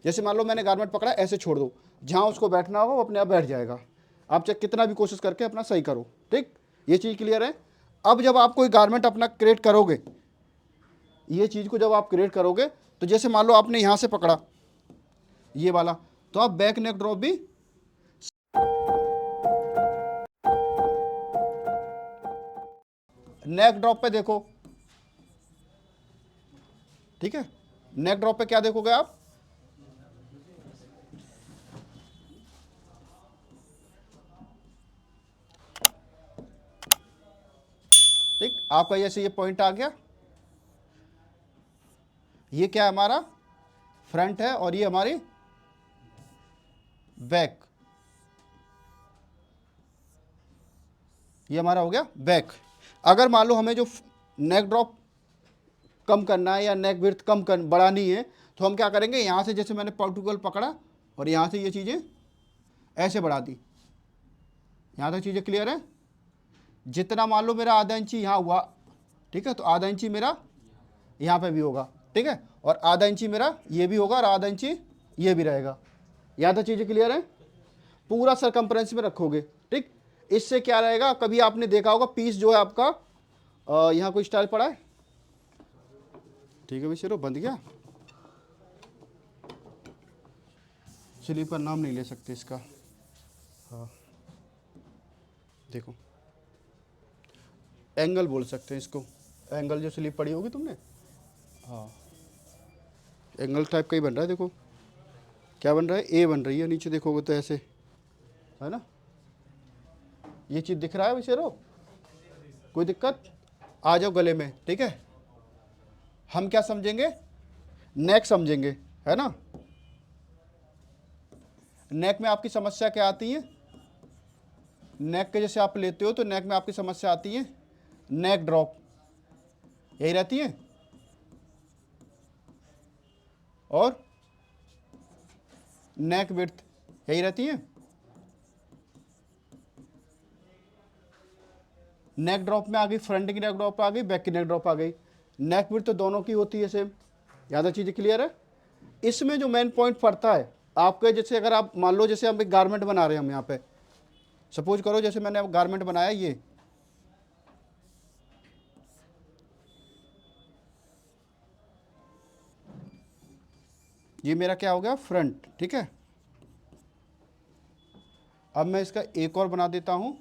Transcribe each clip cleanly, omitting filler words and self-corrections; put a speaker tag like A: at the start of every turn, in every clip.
A: जैसे मान लो मैंने गारमेंट पकड़ा, ऐसे छोड़ दो, जहाँ उसको बैठना होगा वो अपने आप बैठ जाएगा। आप चाहे कितना भी कोशिश करके अपना सही करो। ठीक, ये चीज़ क्लियर है। अब जब आप कोई गारमेंट अपना क्रिएट करोगे, ये चीज़ को जब आप क्रिएट करोगे, तो जैसे मान लो आपने यहाँ से पकड़ा ये वाला, तो आप बैक नेक ड्रॉप भी नेक ड्रॉप पे देखो। ठीक है, नेक ड्रॉप पे क्या देखोगे आप, ठीक, आपका जैसे ये पॉइंट आ गया, ये क्या है हमारा फ्रंट है और ये हमारी बैक, ये हमारा हो गया बैक। अगर मान लो हमें जो नेक ड्रॉप कम करना है या नेक विड्थ बढ़ानी है, तो हम क्या करेंगे, यहाँ से जैसे मैंने पर्टिकुलर पकड़ा और यहाँ से ये चीज़ें ऐसे बढ़ा दी। यहाँ तक चीज़ें क्लियर है। जितना मान लो मेरा आधा इंची यहाँ हुआ, ठीक है, तो आधा इंची मेरा यहाँ पे भी होगा। ठीक है, और आधा इंची मेरा ये भी होगा और आधा इंची ये भी रहेगा। यहाँ तक चीज़ें क्लियर है। पूरा सरकमफ्रेंस में रखोगे। ठीक, इससे क्या रहेगा, कभी आपने देखा होगा पीस जो है आपका यहाँ कोई स्टाइल पड़ा है, ठीक है भाई शेरो, बंद गया, स्लीपर नाम नहीं ले सकते इसका। हाँ देखो, एंगल बोल सकते हैं इसको, एंगल जो स्लीप पड़ी होगी तुमने, हाँ एंगल टाइप का ही बन रहा है। देखो क्या बन रहा है, ए बन रही है, नीचे देखोगे तो ऐसे है ना, ये चीज़ दिख रहा है भाई शेरो, कोई दिक्कत, आ जाओ गले में। ठीक है, हम क्या समझेंगे, नेक समझेंगे, है ना। नेक में आपकी समस्या क्या आती है, नेक के जैसे आप लेते हो तो नेक में आपकी समस्या आती है नेक ड्रॉप, यही रहती है, और नेक विड्थ यही रहती है। नेक ड्रॉप में आ गई, फ्रंट की नेक ड्रॉप आ गई, बैक की नेक ड्रॉप आ गई। नेक विड्थ तो दोनों की होती है सेम। ज़्यादा चीज़ें क्लियर है। इसमें जो मेन पॉइंट पड़ता है आपके, जैसे अगर आप मान लो जैसे हम एक गारमेंट बना रहे हैं, हम यहाँ पे सपोज करो जैसे मैंने गारमेंट बनाया, ये मेरा क्या हो गया फ्रंट। ठीक है, अब मैं इसका एक और बना देता हूं,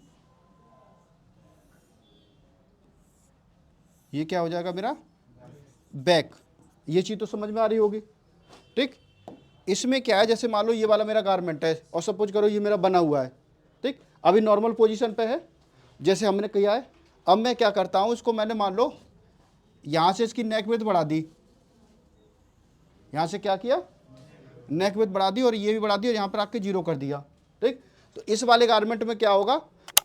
A: ये क्या हो जाएगा मेरा बैक। ये चीज़ तो समझ में आ रही होगी। ठीक, इसमें क्या है, जैसे मान लो ये वाला मेरा गारमेंट है और सपोज करो ये मेरा बना हुआ है। ठीक, अभी नॉर्मल पोजीशन पे है जैसे हमने किया है। अब मैं क्या करता हूँ, इसको मैंने मान लो यहाँ से इसकी नेक विड्थ बढ़ा दी, यहाँ से क्या किया, नेक विड्थ बढ़ा दी और ये भी बढ़ा दी और यहाँ पर आके 0 कर दिया। ठीक, तो इस वाले गारमेंट में क्या होगा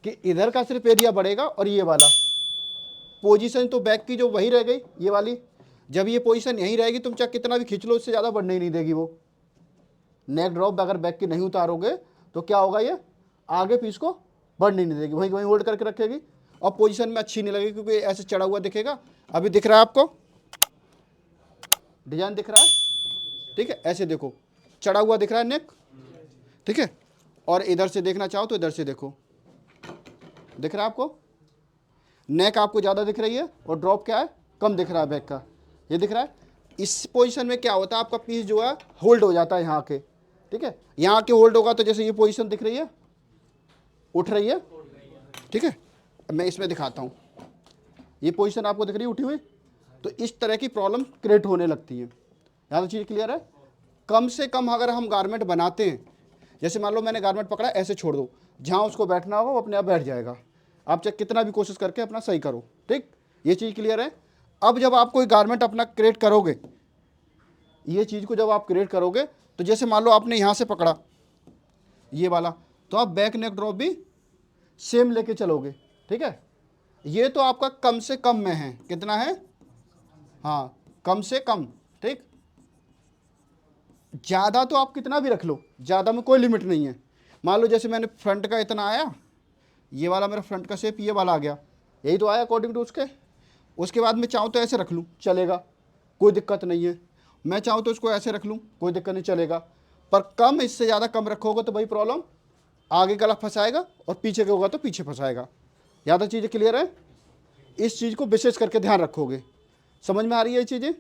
A: कि इधर का सिर्फ एरिया बढ़ेगा और ये वाला पोजीशन तो बैक की जो वही रह गई, ये वाली। जब ये पोजीशन यहीं रहेगी, तुम चाहे कितना भी खींच लो, इससे ज़्यादा बढ़ने ही नहीं देगी वो। नेक ड्रॉप अगर बैक की नहीं उतारोगे तो क्या होगा, ये आगे पीस को बढ़ने नहीं देगी, वहीं वहीं होल्ड करके रखेगी और पोजीशन में अच्छी नहीं लगेगी, क्योंकि ऐसे चढ़ा हुआ दिखेगा। अभी दिख रहा है आपको, डिजाइन दिख रहा है। ठीक है, ऐसे देखो चढ़ा हुआ दिख रहा है नेक। ठीक है, और इधर से देखना चाहो तो इधर से देखो, दिख रहा है आपको, नेक आपको ज़्यादा दिख रही है और ड्रॉप क्या है, कम दिख रहा है बैक का, ये दिख रहा है। इस पोजीशन में क्या होता है, आपका पीस जो है होल्ड हो जाता है यहाँ के। ठीक है, यहाँ के होल्ड होगा तो जैसे ये पोजीशन दिख रही है, उठ रही है। ठीक है, मैं इसमें दिखाता हूँ, ये पोजीशन आपको दिख रही है उठी हुई, तो इस तरह की प्रॉब्लम क्रिएट होने लगती है। यहाँ तो चीज़ क्लियर है। कम से कम अगर हम गारमेंट बनाते हैं, जैसे मान लो मैंने गारमेंट पकड़ा, ऐसे छोड़ दो, जहाँ उसको बैठना होगा वो अपने आप बैठ जाएगा। आप चाहे कितना भी कोशिश करके अपना सही करो। ठीक, ये चीज़ क्लियर है। अब जब आप कोई गारमेंट अपना क्रिएट करोगे, ये चीज़ को जब आप क्रिएट करोगे, तो जैसे मान लो आपने यहाँ से पकड़ा ये वाला, तो आप बैक नेक ड्रॉप भी सेम लेके चलोगे। ठीक है, ये तो आपका कम से कम में है, कितना है, हाँ कम से कम। ठीक, ज़्यादा तो आप कितना भी रख लो, ज़्यादा में कोई लिमिट नहीं है। मान लो जैसे मैंने फ्रंट का इतना आया, ये वाला मेरा फ्रंट का शेप ये वाला आ गया, यही तो आया अकॉर्डिंग टू उसके बाद मैं चाहूँ तो ऐसे रख लूँ, चलेगा, कोई दिक्कत नहीं है। मैं चाहूँ तो इसको ऐसे रख लूँ, कोई दिक्कत नहीं, चलेगा। पर कम, इससे ज़्यादा कम रखोगे तो भाई प्रॉब्लम, आगे गला फंसाएगा और पीछे के होगा तो पीछे फंसाएगा। ज़्यादा चीज़ें क्लियर है? इस चीज़ को विशेष करके ध्यान रखोगे। समझ में आ रही है ये चीज़ें?